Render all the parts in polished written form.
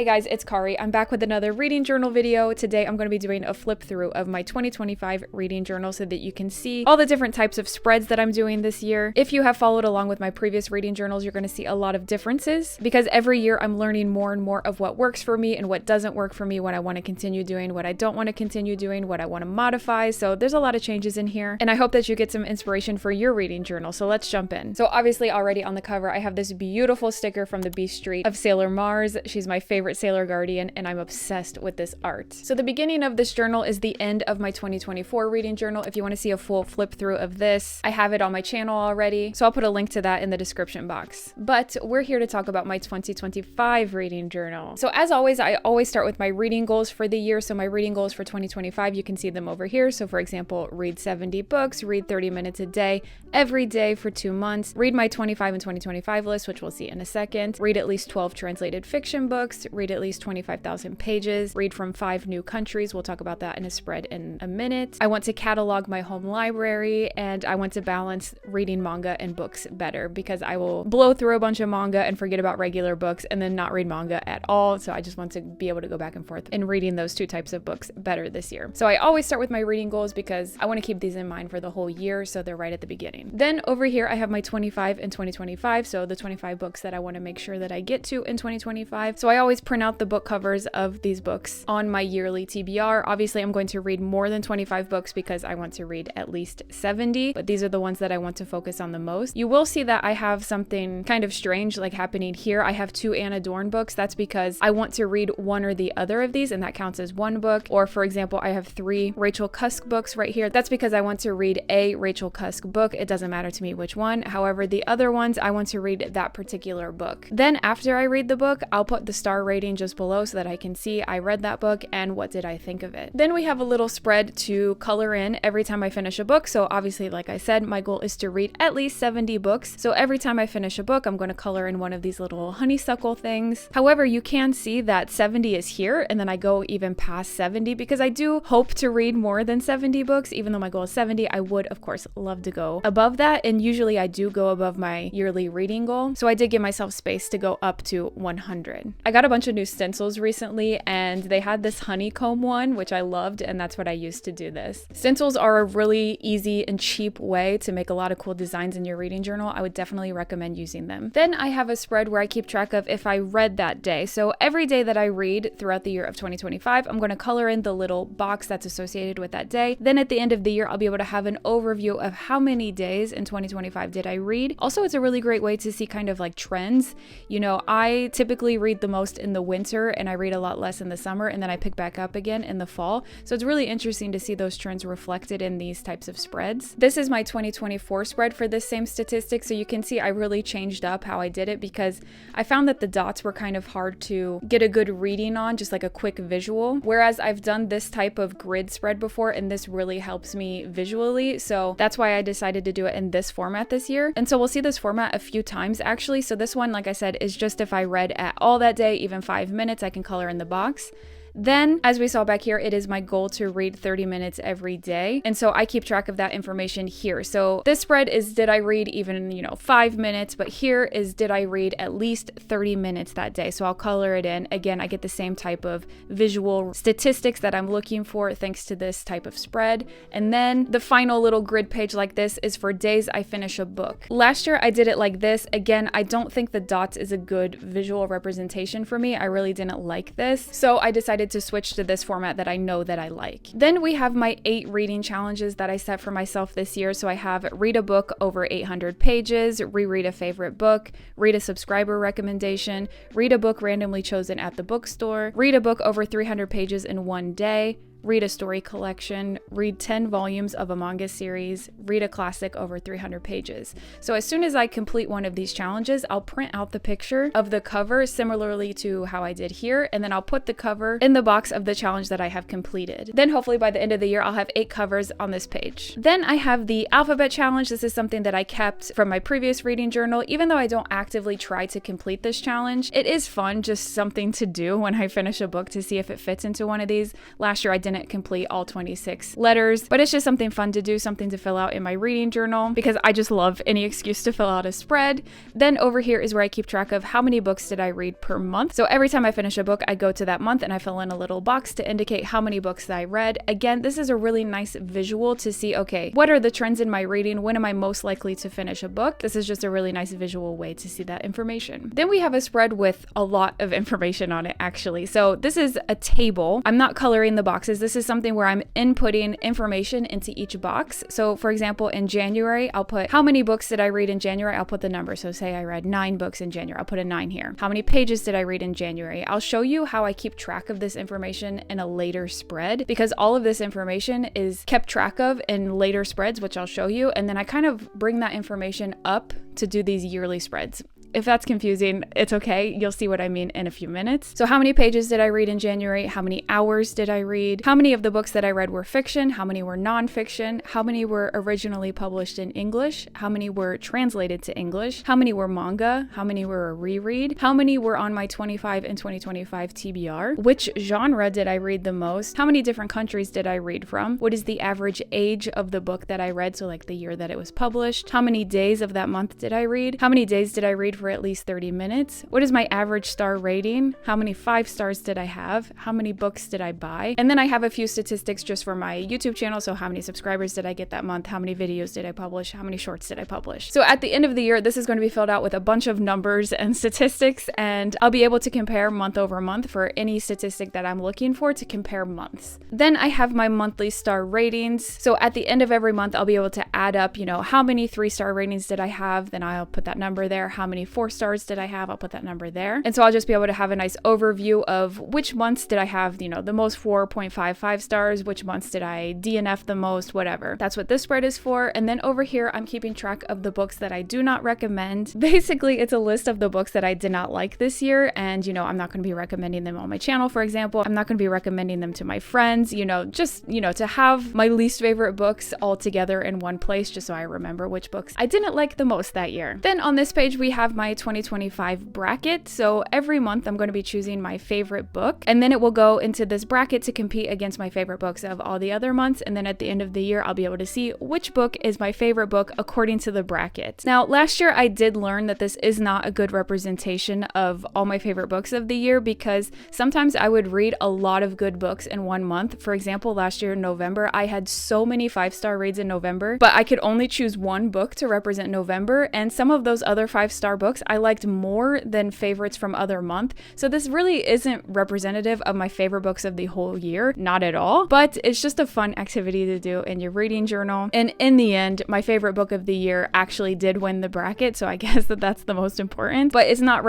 Hey guys, it's Kari. I'm back with another reading journal video. Today I'm going to be doing a flip through of my 2025 reading journal so that you can see all the different types of spreads that I'm doing this year. If you have followed along with my previous reading journals, you're going to see a lot of differences because every year I'm learning more and more of what works for me and what doesn't work for me, what I want to continue doing, what I don't want to continue doing, what I want to modify. So there's a lot of changes in here and I hope that you get some inspiration for your reading journal. So let's jump in. So obviously already on the cover, I have this beautiful sticker from the B Street of Sailor Mars. She's my favorite Sailor Guardian and I'm obsessed with this art. So the beginning of this journal is the end of my 2024 reading journal. If you want to see a full flip through of this, I have it on my channel already. So I'll put a link to that in the description box. But we're here to talk about my 2025 reading journal. So as always, I always start with my reading goals for the year. So my reading goals for 2025, you can see them over here. So for example, read 70 books, read 30 minutes a day, every day for 2 months, read my 25 and 2025 list, which we'll see in a second, read at least 12 translated fiction books, read at least 25,000 pages, read from 5 new countries. We'll talk about that in a spread in a minute. I want to catalog my home library and I want to balance reading manga and books better because I will blow through a bunch of manga and forget about regular books and then not read manga at all. So I just want to be able to go back and forth in reading those two types of books better this year. So I always start with my reading goals because I want to keep these in mind for the whole year. So they're right at the beginning. Then over here, I have my 25 and 2025. So the 25 books that I want to make sure that I get to in 2025. So I always print out the book covers of these books on my yearly TBR. Obviously, I'm going to read more than 25 books because I want to read at least 70, but these are the ones that I want to focus on the most. You will see that I have something kind of strange like happening here. I have 2 Anna Dorn books. That's because I want to read one or the other of these, and that counts as one book. Or for example, I have 3 Rachel Cusk books right here. That's because I want to read a Rachel Cusk book. It doesn't matter to me which one. However, the other ones, I want to read that particular book. Then after I read the book, I'll put the star rating just below so that I can see I read that book and what did I think of it. Then we have a little spread to color in every time I finish a book. So obviously, like I said, my goal is to read at least 70 books. So every time I finish a book, I'm going to color in one of these little honeysuckle things. However, you can see that 70 is here and then I go even past 70 because I do hope to read more than 70 books. Even though my goal is 70, I would of course love to go above that. And usually I do go above my yearly reading goal. So I did give myself space to go up to 100. I got a bunch of new stencils recently and they had this honeycomb one, which I loved, and that's what I used to do this. Stencils are a really easy and cheap way to make a lot of cool designs in your reading journal. I would definitely recommend using them. Then I have a spread where I keep track of if I read that day. So every day that I read throughout the year of 2025, I'm going to color in the little box that's associated with that day. Then at the end of the year, I'll be able to have an overview of how many days in 2025 did I read. Also, it's a really great way to see kind of like trends. You know, I typically read the most in the winter and I read a lot less in the summer, and then I pick back up again in the fall. So it's really interesting to see those trends reflected in these types of spreads. This is my 2024 spread for this same statistic. So you can see I really changed up how I did it because I found that the dots were kind of hard to get a good reading on, just like a quick visual. Whereas I've done this type of grid spread before and this really helps me visually. So that's why I decided to do it in this format this year. And so we'll see this format a few times actually. So this one, like I said, is just if I read at all that day, even 5 minutes, I can color in the box. Then, as we saw back here, it is my goal to read 30 minutes every day. And so I keep track of that information here. So this spread is, did I read even, 5 minutes? But here is, did I read at least 30 minutes that day? So I'll color it in. Again, I get the same type of visual statistics that I'm looking for thanks to this type of spread. And then the final little grid page like this is for days I finish a book. Last year, I did it like this. Again, I don't think the dots is a good visual representation for me. I really didn't like this. So I decided to switch to this format that I know that I like. Then we have my 8 reading challenges that I set for myself this year. So I have read a book over 800 pages, reread a favorite book, read a subscriber recommendation, read a book randomly chosen at the bookstore, read a book over 300 pages in one day, read a story collection, read 10 volumes of a manga series, read a classic over 300 pages. So as soon as I complete one of these challenges, I'll print out the picture of the cover similarly to how I did here, and then I'll put the cover in the box of the challenge that I have completed. Then hopefully by the end of the year, I'll have 8 covers on this page. Then I have the alphabet challenge. This is something that I kept from my previous reading journal. Even though I don't actively try to complete this challenge, it is fun, just something to do when I finish a book to see if it fits into one of these. Last year I didn't didn't complete all 26 letters, but it's just something fun to do, something to fill out in my reading journal because I just love any excuse to fill out a spread. Then over here is where I keep track of how many books did I read per month. So every time I finish a book, I go to that month and I fill in a little box to indicate how many books that I read. Again, this is a really nice visual to see, okay, what are the trends in my reading? When am I most likely to finish a book? This is just a really nice visual way to see that information. Then we have a spread with a lot of information on it, actually. So this is a table. I'm not coloring the boxes. This is something where I'm inputting information into each box. So for example, in January, I'll put how many books did I read in January? I'll put the number. So say I read 9 books in January. I'll put a 9 here. How many pages did I read in January? I'll show you how I keep track of this information in a later spread because all of this information is kept track of in later spreads, which I'll show you. And then I kind of bring that information up to do these yearly spreads. If that's confusing, it's okay. You'll see what I mean in a few minutes. So how many pages did I read in January? How many hours did I read? How many of the books that I read were fiction? How many were nonfiction? How many were originally published in English? How many were translated to English? How many were manga? How many were a reread? How many were on my 25 and 2025 TBR? Which genre did I read the most? How many different countries did I read from? What is the average age of the book that I read? So like the year that it was published. How many days of that month did I read? How many days did I read for at least 30 minutes? What is my average star rating? How many 5 stars did I have? How many books did I buy? And then I have a few statistics just for my YouTube channel. So how many subscribers did I get that month? How many videos did I publish? How many shorts did I publish? So at the end of the year, this is going to be filled out with a bunch of numbers and statistics, and I'll be able to compare month over month for any statistic that I'm looking for to compare months. Then I have my monthly star ratings. So at the end of every month, I'll be able to add up, how many 3-star ratings did I have? Then I'll put that number there. How many 4 stars did I have? I'll put that number there. And so I'll just be able to have a nice overview of which months did I have, the most 4.55 stars, which months did I DNF the most, whatever. That's what this spread is for. And then over here, I'm keeping track of the books that I do not recommend. Basically, it's a list of the books that I did not like this year. And, I'm not going to be recommending them on my channel, for example. I'm not going to be recommending them to my friends, just, to have my least favorite books all together in one place, just so I remember which books I didn't like the most that year. Then on this page, we have my 2025 bracket. So every month I'm going to be choosing my favorite book, and then it will go into this bracket to compete against my favorite books of all the other months. And then at the end of the year, I'll be able to see which book is my favorite book according to the bracket. Now, last year I did learn that this is not a good representation of all my favorite books of the year because sometimes I would read a lot of good books in one month. For example, last year in November, I had so many 5-star reads in November, but I could only choose one book to represent November. And some of those other 5-star books I liked more than favorites from other month. So this really isn't representative of my favorite books of the whole year, not at all, but it's just a fun activity to do in your reading journal. And in the end, my favorite book of the year actually did win the bracket. So I guess that's the most important, but it's not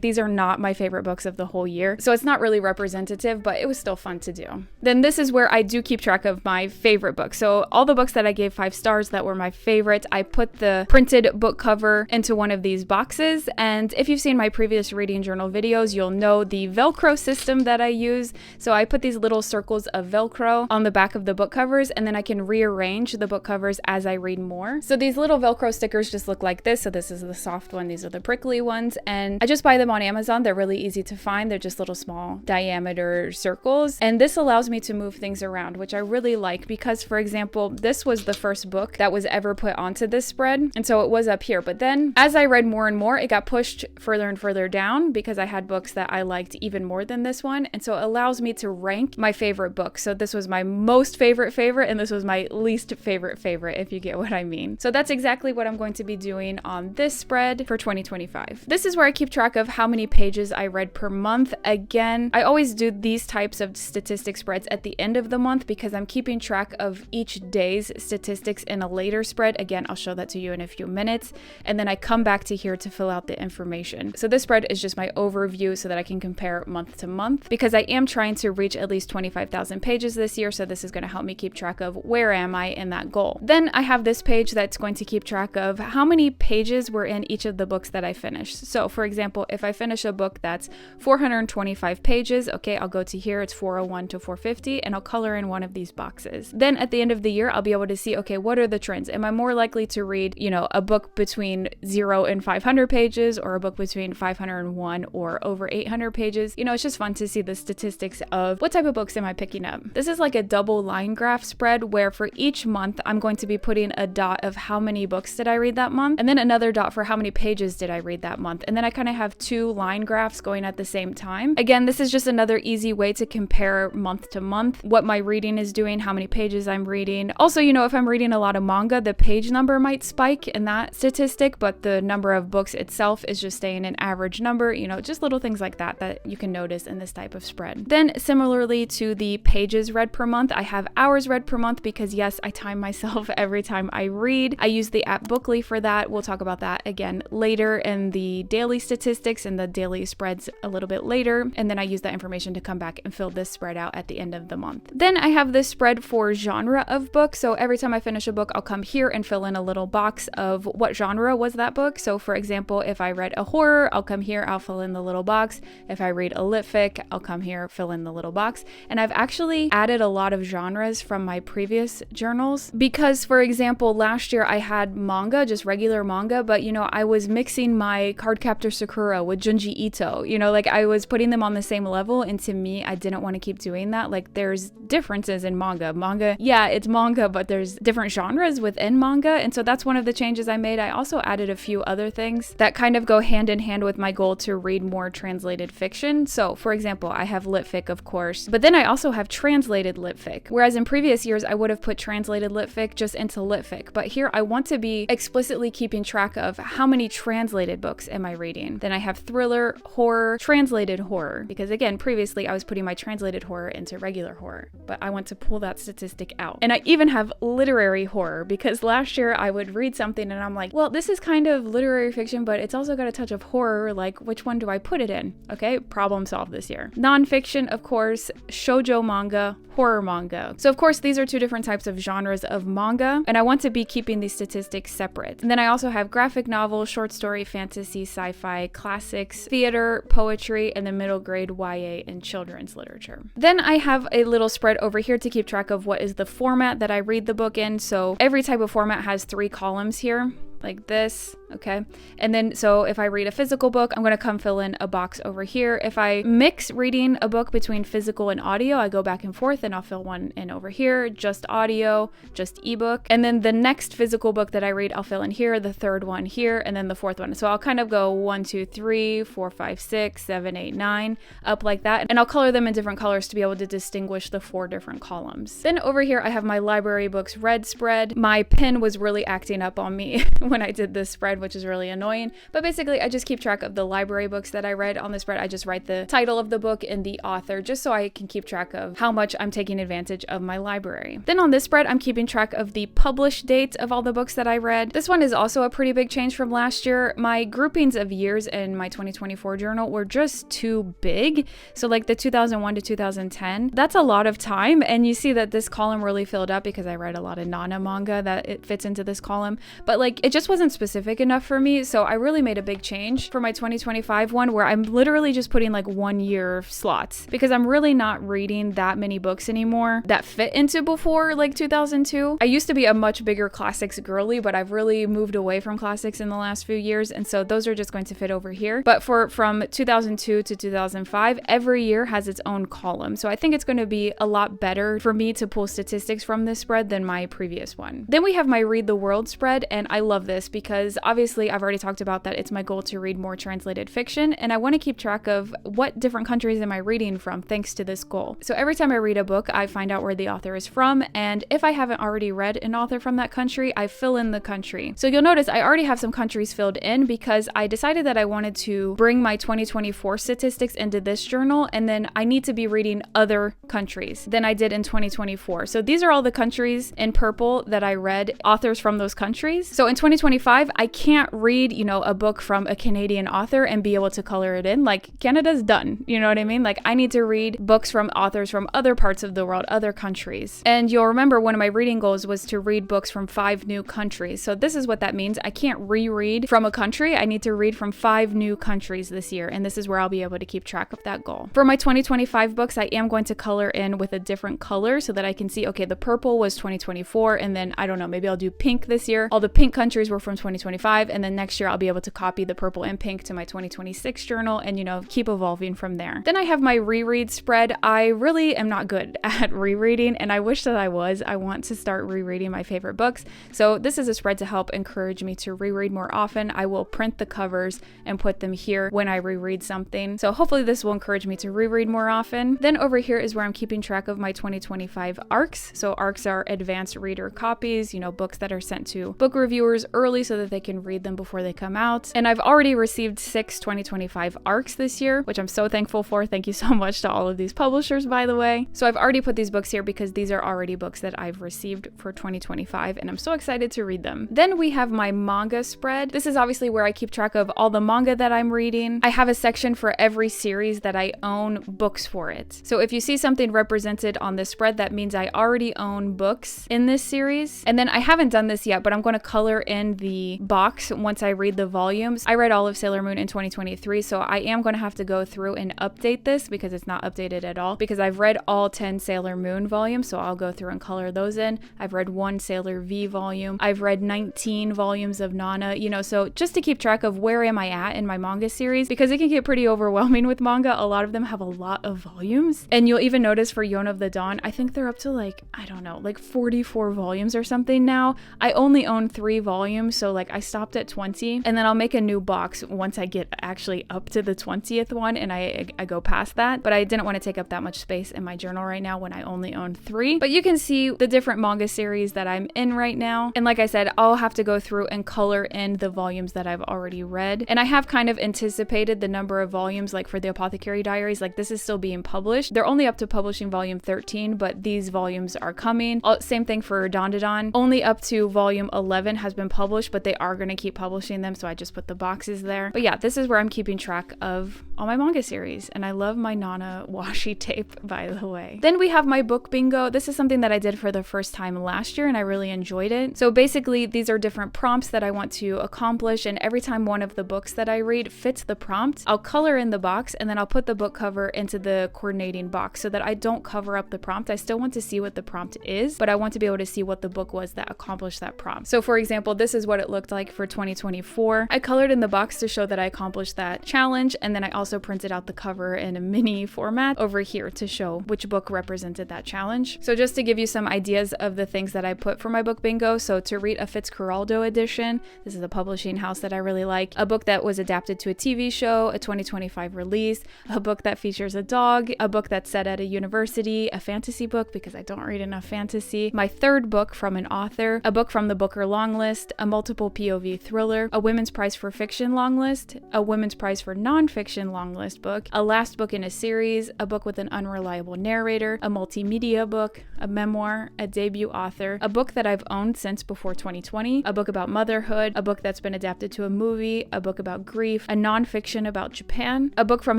these are not my favorite books of the whole year. So it's not really representative, but it was still fun to do. Then this is where I do keep track of my favorite books. So all the books that I gave 5 stars that were my favorite, I put the printed book cover into one of these boxes. And if you've seen my previous reading journal videos, you'll know the Velcro system that I use. So I put these little circles of Velcro on the back of the book covers, and then I can rearrange the book covers as I read more. So these little Velcro stickers just look like this. So this is the soft one. These are the prickly ones. And I just buy them on Amazon. They're really easy to find. They're just little small diameter circles. And this allows me to move things around, which I really like because, for example, this was the first book that was ever put onto this spread. And so it was up here. But then as I read more and more, it got pushed further and further down because I had books that I liked even more than this one. And so it allows me to rank my favorite books. So this was my most favorite, and this was my least favorite, if you get what I mean. So that's exactly what I'm going to be doing on this spread for 2025. This is where I keep track of how many pages I read per month. Again, I always do these types of statistic spreads at the end of the month because I'm keeping track of each day's statistics in a later spread. Again, I'll show that to you in a few minutes. And then I come back to here to fill out the information. So this spread is just my overview so that I can compare month to month because I am trying to reach at least 25,000 pages this year. So this is going to help me keep track of where am I in that goal. Then I have this page that's going to keep track of how many pages were in each of the books that I finished. So for example, if I finish a book that's 425 pages, okay, I'll go to here, it's 401 to 450, and I'll color in one of these boxes. Then at the end of the year, I'll be able to see, okay, what are the trends? Am I more likely to read, a book between 0 and 500 600 pages or a book between 501 or over 800 pages. You know, it's just fun to see the statistics of what type of books am I picking up. This is like a double line graph spread where for each month I'm going to be putting a dot of how many books did I read that month, and then another dot for how many pages did I read that month. And then I kind of have two line graphs going at the same time. Again, this is just another easy way to compare month to month what my reading is doing, how many pages I'm reading. Also, you know, if I'm reading a lot of manga, the page number might spike in that statistic, but the number of books itself is just staying an average number. You know, just little things like that that you can notice in this type of spread. Then similarly to the pages read per month, I have hours read per month because yes, I time myself every time I read. I use the app Bookly for that. We'll talk about that again later in the daily statistics and the daily spreads a little bit later. And then I use that information to come back and fill this spread out at the end of the month. Then I have this spread for genre of book. So every time I finish a book, I'll come here and fill in a little box of what genre was that book. So for example, if I read a horror, I'll come here, I'll fill in the little box. If I read a lit fic, I'll come here, fill in the little box. And I've actually added a lot of genres from my previous journals because, for example, last year I had manga, just regular manga, but you know, I was mixing my Cardcaptor Sakura with Junji Ito, you know, like I was putting them on the same level, and to me, I didn't want to keep doing that. Like there's differences in manga, yeah, it's manga, but there's different genres within manga, and so that's one of the changes I made. I also added a few other things that kind of go hand in hand with my goal to read more translated fiction. So for example, I have lit fic, of course, but then I also have translated lit fic, whereas in previous years I would have put translated lit fic just into lit fic, but here I want to be explicitly keeping track of how many translated books am I reading. Then I have thriller, horror, translated horror, because again, previously I was putting my translated horror into regular horror, but I want to pull that statistic out. And I even have literary horror, because last year I would read something and I'm like, well, this is kind of literary fiction, but it's also got a touch of horror, like which one do I put it in? Okay, problem solved this year. Nonfiction, of course, shoujo manga, horror manga. So of course, these are two different types of genres of manga, and I want to be keeping these statistics separate. And then I also have graphic novel, short story, fantasy, sci-fi, classics, theater, poetry, and then middle grade YA and children's literature. Then I have a little spread over here to keep track of what is the format that I read the book in. So every type of format has 3 columns here, like this, okay? And then, so if I read a physical book, I'm gonna come fill in a box over here. If I mix reading a book between physical and audio, I go back and forth and I'll fill one in over here, just audio, just ebook. And then the next physical book that I read, I'll fill in here, the third one here, and then the fourth one. So I'll kind of go 1, 2, 3, 4, 5, 6, 7, 8, 9, up like that. And I'll color them in different colors to be able to distinguish the 4 different columns. Then over here, I have my library books read spread. My pen was really acting up on me when I did this spread, which is really annoying. But basically, I just keep track of the library books that I read on the spread. I just write the title of the book and the author, just so I can keep track of how much I'm taking advantage of my library. Then on this spread, I'm keeping track of the published dates of all the books that I read. This one is also a pretty big change from last year. My groupings of years in my 2024 journal were just too big. So like the 2001 to 2010, that's a lot of time. And you see that this column really filled up because I read a lot of Nana manga that it fits into this column. But like, it just wasn't specific enough for me, so I really made a big change for my 2025 one where I'm literally just putting like 1 year slots, because I'm really not reading that many books anymore that fit into before like 2002. I used to be a much bigger classics girly, but I've really moved away from classics in the last few years, and so those are just going to fit over here. But from 2002 to 2005, every year has its own column, so I think it's going to be a lot better for me to pull statistics from this spread than my previous one. Then we have my Read the World spread, and I love this because obviously I've already talked about that it's my goal to read more translated fiction, and I want to keep track of what different countries am I reading from thanks to this goal. So every time I read a book, I find out where the author is from, and if I haven't already read an author from that country, I fill in the country. So you'll notice I already have some countries filled in because I decided that I wanted to bring my 2024 statistics into this journal, and then I need to be reading other countries than I did in 2024. So these are all the countries in purple that I read authors from those countries. So in 2025, I can't read, you know, a book from a Canadian author and be able to color it in. Like, Canada's done, you know what I mean? Like, I need to read books from authors from other parts of the world, other countries. And you'll remember one of my reading goals was to read books from 5 new countries. So this is what that means. I can't reread from a country. I need to read from 5 new countries this year, and this is where I'll be able to keep track of that goal. For my 2025 books, I am going to color in with a different color so that I can see, okay, the purple was 2024, and then, I don't know, maybe I'll do pink this year. All the pink countries were from 2025, 2025, and then next year I'll be able to copy the purple and pink to my 2026 journal and, you know, keep evolving from there. Then I have my reread spread. I really am not good at rereading, and I wish that I was. I want to start rereading my favorite books. So this is a spread to help encourage me to reread more often. I will print the covers and put them here when I reread something. So hopefully this will encourage me to reread more often. Then over here is where I'm keeping track of my 2025 ARCs. So ARCs are advanced reader copies, you know, books that are sent to book reviewers early so that they can read them before they come out. And I've already received 6 2025 ARCs this year, which I'm so thankful for. Thank you so much to all of these publishers, by the way. So I've already put these books here because these are already books that I've received for 2025, and I'm so excited to read them. Then we have my manga spread. This is obviously where I keep track of all the manga that I'm reading. I have a section for every series that I own books for it. So if you see something represented on this spread, that means I already own books in this series. And then I haven't done this yet, but I'm going to color in the box once I read the volumes. I read all of Sailor Moon in 2023, so I am going to have to go through and update this because it's not updated at all, because I've read all 10 Sailor Moon volumes, so I'll go through and color those in. I've read 1 Sailor V volume. I've read 19 volumes of Nana, you know, so just to keep track of where am I at in my manga series, because it can get pretty overwhelming with manga. A lot of them have a lot of volumes, and you'll even notice for Yona of the Dawn, I think they're up to like, I don't know, like 44 volumes or something now. I only own 3 volumes, so like I stopped at 20, and then I'll make a new box once I get actually up to the 20th one and I go past that. But I didn't want to take up that much space in my journal right now when I only own 3. But you can see the different manga series that I'm in right now. And like I said, I'll have to go through and color in the volumes that I've already read. And I have kind of anticipated the number of volumes, like for the Apothecary Diaries, like this is still being published. They're only up to publishing volume 13, but these volumes are coming. Same thing for Dandadan. Only up to volume 11 has been published, but they are going to keep publishing them, so I just put the boxes there. But yeah, this is where I'm keeping track of all my manga series, and I love my Nana washi tape, by the way. Then we have my book bingo. This is something that I did for the first time last year, and I really enjoyed it. So basically, these are different prompts that I want to accomplish, and every time one of the books that I read fits the prompt, I'll color in the box, and then I'll put the book cover into the coordinating box so that I don't cover up the prompt. I still want to see what the prompt is, but I want to be able to see what the book was that accomplished that prompt. So for example, this is what it looked like for 2024. I colored in the box to show that I accomplished that challenge, and then I also printed out the cover in a mini format over here to show which book represented that challenge. So just to give you some ideas of the things that I put for my book bingo, so to read a Fitzcarraldo edition, this is a publishing house that I really like, a book that was adapted to a TV show, a 2025 release, a book that features a dog, a book that's set at a university, a fantasy book because I don't read enough fantasy, my 3rd book from an author, a book from the Booker long list, a multiple POV thriller, a Women's Prize for Fiction long list, a Women's Prize for Nonfiction long list book, a last book in a series, a book with an unreliable narrator, a multimedia book, a memoir, a debut author, a book that I've owned since before 2020, a book about motherhood, a book that's been adapted to a movie, a book about grief, a nonfiction about Japan, a book from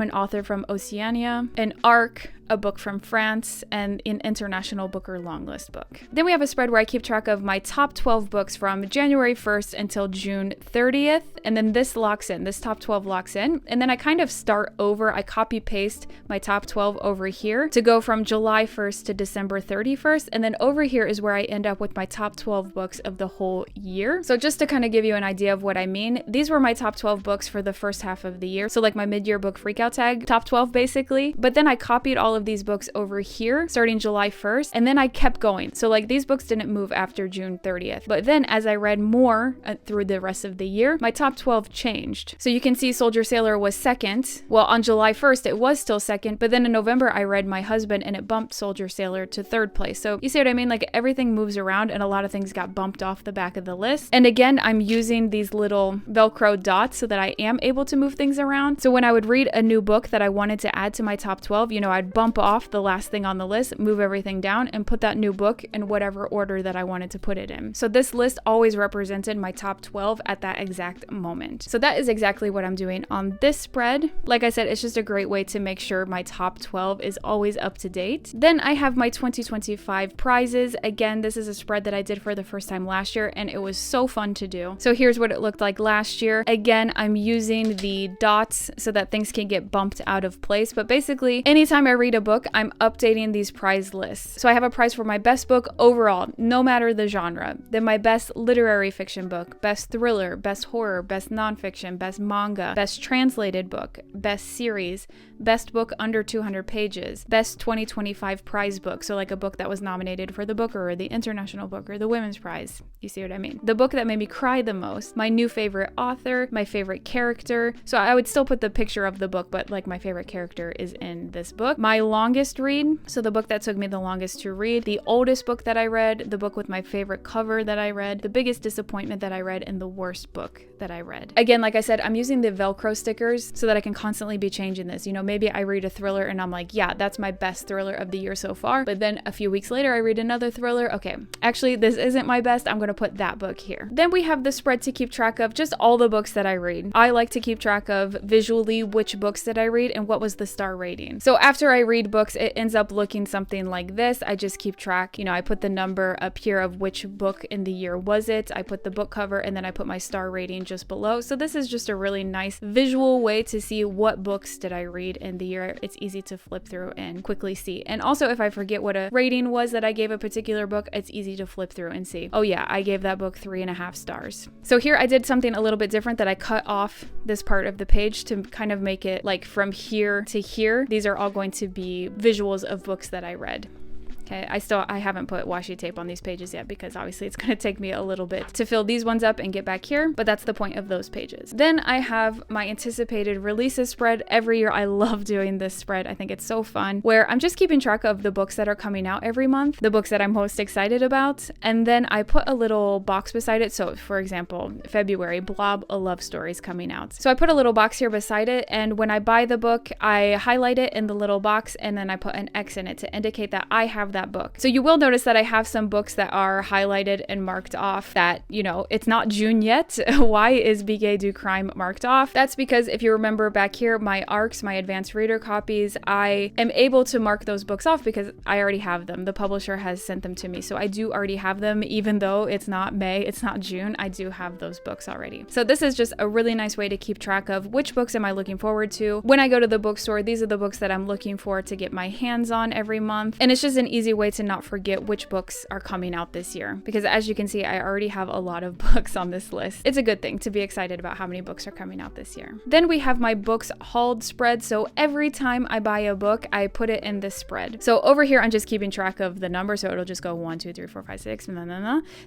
an author from Oceania, an ARC, a book from France, and an International Booker long list book. Then we have a spread where I keep track of my top 12 books from January 1st until June 30th, and then this locks in, this top 12 locks in, and then I kind of start over, I copy paste my top 12 over here to go from July 1st to December 31st, and then over here is where I end up with my top 12 books of the whole year. So just to kind of give you an idea of what I mean, these were my top 12 books for the first half of the year, so like my mid-year book freakout tag, top 12 basically, but then I copied all of these books over here starting July 1st, and then I kept going. So like these books didn't move after June 30th, but then as I read more through the rest of the year, my top 12 changed. So you can see Soldier Sailor was 2nd. Well, on July 1st it was still 2nd, but then in November I read My Husband and it bumped Soldier Sailor to 3rd place. So you see what I mean? Like everything moves around and a lot of things got bumped off the back of the list. And again, I'm using these little Velcro dots so that I am able to move things around. So when I would read a new book that I wanted to add to my top 12, you know, I'd bump off the last thing on the list, move everything down, and put that new book in whatever order that I wanted to put it in. So this list always represented my top 12 at that exact moment. So that is exactly what I'm doing on this spread. Like I said, it's just a great way to make sure my top 12 is always up to date. Then I have my 2025 prizes. Again, this is a spread that I did for the first time last year, and it was so fun to do. So here's what it looked like last year. Again, I'm using the dots so that things can get bumped out of place, but basically anytime I read a book, I'm updating these prize lists. So I have a prize for my best book overall, no matter the genre. Then my best literary fiction book, best thriller, best horror, best nonfiction, best manga, best translated book, best series, best book under 200 pages, best 2025 prize book. So like a book that was nominated for the Booker or the International Booker or the Women's Prize. You see what I mean? The book that made me cry the most, my new favorite author, my favorite character. So I would still put the picture of the book, but like my favorite character is in this book. My longest read, so the book that took me the longest to read, the oldest book that I read, the book with my favorite cover that I read, the biggest disappointment that I read, and the worst book that I read. Again, like I said, I'm using the Velcro stickers so that I can constantly be changing this. You know, maybe I read a thriller and I'm like, yeah, that's my best thriller of the year so far. But then a few weeks later, I read another thriller. Okay, actually, this isn't my best. I'm going to put that book here. Then we have the spread to keep track of just all the books that I read. I like to keep track of visually which books did I read and what was the star rating. So after I read books, it ends up looking something like this. I just keep track. You know, I put the number up here of which book in the year was it. I put the book cover and then I put my star rating just below. So this is just a really nice visual way to see what books did I read in the year. It's easy to flip through and quickly see. And also if I forget what a rating was that I gave a particular book, it's easy to flip through and see, oh yeah, I gave that book 3.5 stars. So here I did something a little bit different, that I cut off this part of the page to kind of make it like from here to here. These are all going to be visuals of books that I read. Okay, I haven't put washi tape on these pages yet because obviously it's going to take me a little bit to fill these ones up and get back here, but that's the point of those pages. Then I have my anticipated releases spread. Every year I love doing this spread. I think it's so fun, where I'm just keeping track of the books that are coming out every month, the books that I'm most excited about, and then I put a little box beside it. So for example, February, Blob, A Love Story is coming out. So I put a little box here beside it, and when I buy the book, I highlight it in the little box and then I put an X in it to indicate that I have that book. So you will notice that I have some books that are highlighted and marked off that, you know, it's not June yet. Why is Bigay Du Crime marked off? That's because if you remember back here, my ARCs, my advanced reader copies, I am able to mark those books off because I already have them. The publisher has sent them to me. So I do already have them, even though it's not May, it's not June, I do have those books already. So this is just a really nice way to keep track of which books am I looking forward to. When I go to the bookstore, these are the books that I'm looking for to get my hands on every month. And it's just an easy way to not forget which books are coming out this year, because as you can see, I already have a lot of books on this list. It's a good thing to be excited about how many books are coming out this year. Then we have my books hauled spread. So every time I buy a book, I put it in this spread. So over here, I'm just keeping track of the number. So it'll just go 1, 2, 3, 4, 5, 6,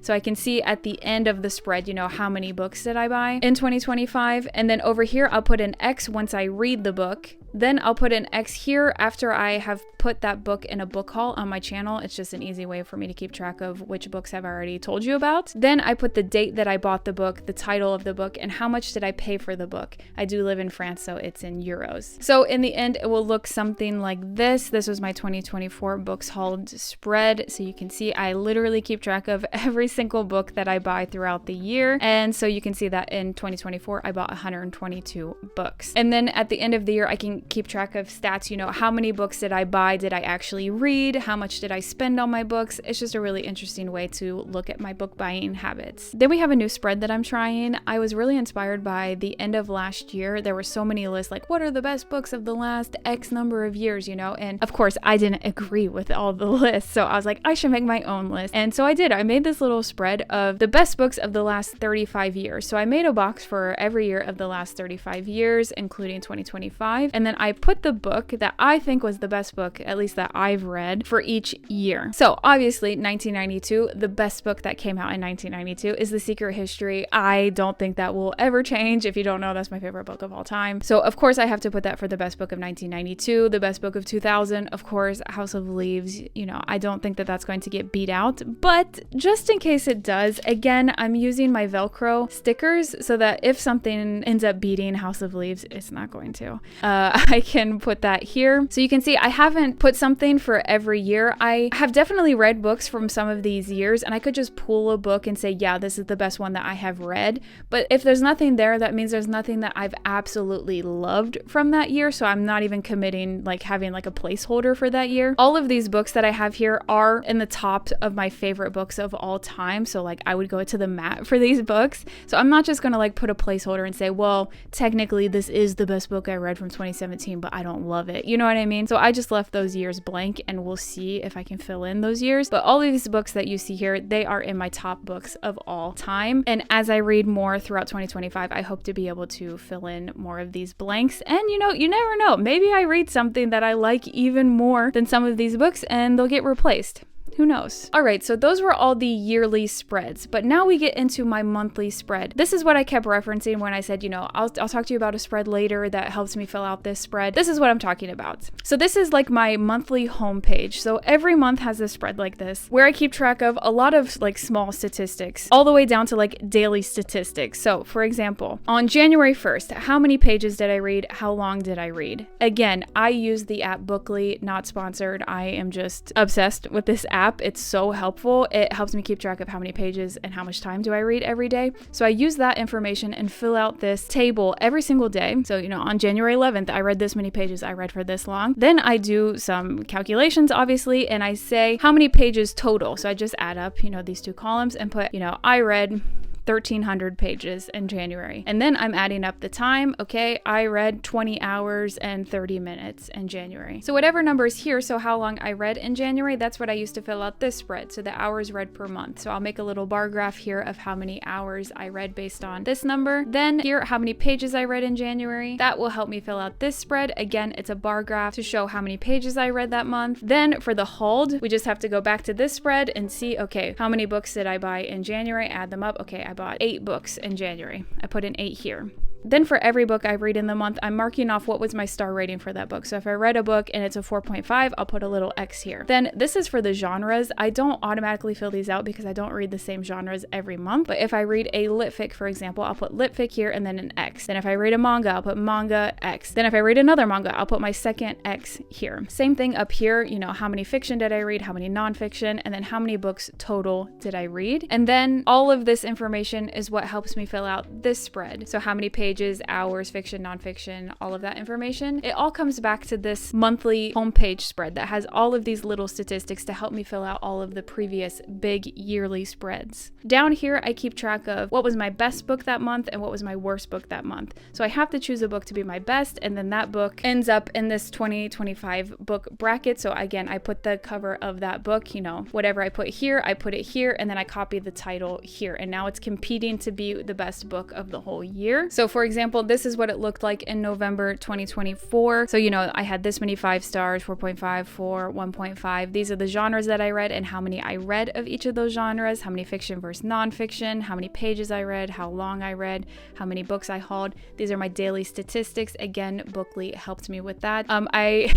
so I can see at the end of the spread, you know, how many books did I buy in 2025. And then over here, I'll put an X once I read the book. Then I'll put an X here after I have put that book in a book haul on my channel. It's just an easy way for me to keep track of which books I've already told you about. Then I put the date that I bought the book, the title of the book, and how much did I pay for the book. I do live in France, so it's in euros. So in the end, it will look something like this. This was my 2024 books hauled spread. So you can see I literally keep track of every single book that I buy throughout the year. And so you can see that in 2024, I bought 122 books. And then at the end of the year, I can keep track of stats, you know, how many books did I buy? Did I actually read? How much did I spend on my books? It's just a really interesting way to look at my book buying habits. Then we have a new spread that I'm trying. I was really inspired by the end of last year. There were so many lists, like what are the best books of the last X number of years, you know? And of course, I didn't agree with all the lists. So I was like, I should make my own list. And so I did. I made this little spread of the best books of the last 35 years. So I made a box for every year of the last 35 years, including 2025. And then I put the book that I think was the best book, at least that I've read, for each year. So obviously 1992, the best book that came out in 1992 is The Secret History. I don't think that will ever change. If you don't know, that's my favorite book of all time. So of course I have to put that for the best book of 1992, the best book of 2000, of course, House of Leaves. You know, I don't think that that's going to get beat out, but just in case it does, again, I'm using my Velcro stickers so that if something ends up beating House of Leaves, it's not going to. I can put that here. So you can see I haven't put something for every year. I have definitely read books from some of these years, and I could just pull a book and say, yeah, this is the best one that I have read. But if there's nothing there, that means there's nothing that I've absolutely loved from that year. So I'm not even committing, like having like a placeholder for that year. All of these books that I have here are in the top of my favorite books of all time. So like I would go to the mat for these books. So I'm not just going to like put a placeholder and say, well, technically this is the best book I read from 2017. 2017, but I don't love it. You know what I mean? So I just left those years blank, and we'll see if I can fill in those years. But all of these books that you see here, they are in my top books of all time. And as I read more throughout 2025, I hope to be able to fill in more of these blanks. And you know, you never know. Maybe I read something that I like even more than some of these books and they'll get replaced. Who knows? All right, so those were all the yearly spreads, but now we get into my monthly spread. This is what I kept referencing when I said, you know, I'll talk to you about a spread later that helps me fill out this spread. This is what I'm talking about. So this is like my monthly homepage. So every month has a spread like this where I keep track of a lot of like small statistics all the way down to like daily statistics. So for example, on January 1st, how many pages did I read? How long did I read? Again, I use the app Bookly, not sponsored. I am just obsessed with this app. It's so helpful. It helps me keep track of how many pages and how much time do I read every day. So I use that information and fill out this table every single day. So, you know, on January 11th, I read this many pages. I read for this long. Then I do some calculations, obviously, and I say how many pages total. So I just add up, you know, these two columns and put, you know, I read 1,300 pages in January. And then I'm adding up the time. Okay, I read 20 hours and 30 minutes in January. So whatever number is here, so how long I read in January, that's what I use to fill out this spread. So the hours read per month. So I'll make a little bar graph here of how many hours I read based on this number. Then here, how many pages I read in January. That will help me fill out this spread. Again, it's a bar graph to show how many pages I read that month. Then for the hold, we just have to go back to this spread and see, okay, how many books did I buy in January? Add them up. Okay, I bought 8 books in January. I put in 8 here. Then for every book I read in the month, I'm marking off what was my star rating for that book. So if I read a book and it's a 4.5, I'll put a little X here. Then this is for the genres. I don't automatically fill these out because I don't read the same genres every month. But if I read a lit fic, for example, I'll put lit fic here and then an X. Then if I read a manga, I'll put manga X. Then if I read another manga, I'll put my second X here. Same thing up here, you know, how many fiction did I read, how many nonfiction, and then how many books total did I read. And then all of this information is what helps me fill out this spread. So how many pages, hours, fiction, nonfiction, all of that information. It all comes back to this monthly homepage spread that has all of these little statistics to help me fill out all of the previous big yearly spreads. Down here, I keep track of what was my best book that month and what was my worst book that month. So I have to choose a book to be my best, and then that book ends up in this 2025 book bracket. So again, I put the cover of that book, you know, whatever I put here, I put it here, and then I copy the title here. And now it's competing to be the best book of the whole year. So for example, this is what it looked like in November 2024. So, you know, I had this many 5 stars, 4.5, 4, 1.5. These are the genres that I read and how many I read of each of those genres, how many fiction versus nonfiction, how many pages I read, how long I read, how many books I hauled. These are my daily statistics. Again, Bookly helped me with that. I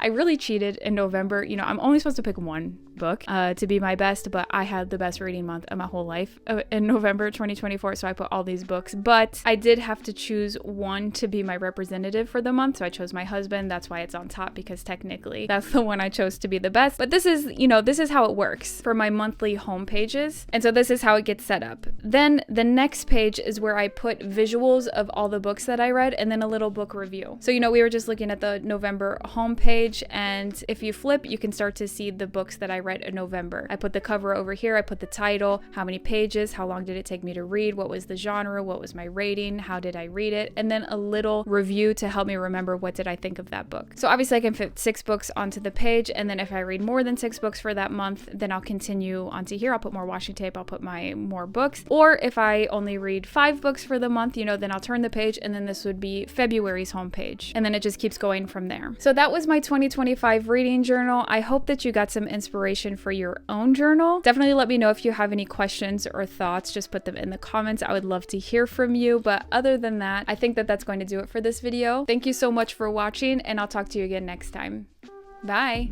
really cheated in November. You know, I'm only supposed to pick one book to be my best, but I had the best reading month of my whole life in November 2024, so I put all these books. But I did have to choose one to be my representative for the month, so I chose my husband. That's why it's on top, because technically that's the one I chose to be the best. But this is, you know, this is how it works for my monthly home pages, and so this is how it gets set up. Then the next page is where I put visuals of all the books that I read and then a little book review. So, you know, we were just looking at the November homepage, and if you flip, you can start to see the books that I read in November. I put the cover over here, I put the title, how many pages, how long did it take me to read, what was the genre, what was my rating, how did I read it, and then a little review to help me remember what did I think of that book. So obviously I can fit 6 books onto the page, and then if I read more than 6 books for that month, then I'll continue onto here. I'll put more washi tape, I'll put my more books. Or if I only read 5 books for the month, you know, then I'll turn the page, and then this would be February's homepage. And then it just keeps going from there. So that was my 2025 reading journal. I hope that you got some inspiration for your own journal. Definitely let me know if you have any questions or thoughts. Just put them in the comments. I would love to hear from you. But other than that, I think that that's going to do it for this video. Thank you so much for watching, and I'll talk to you again next time. Bye.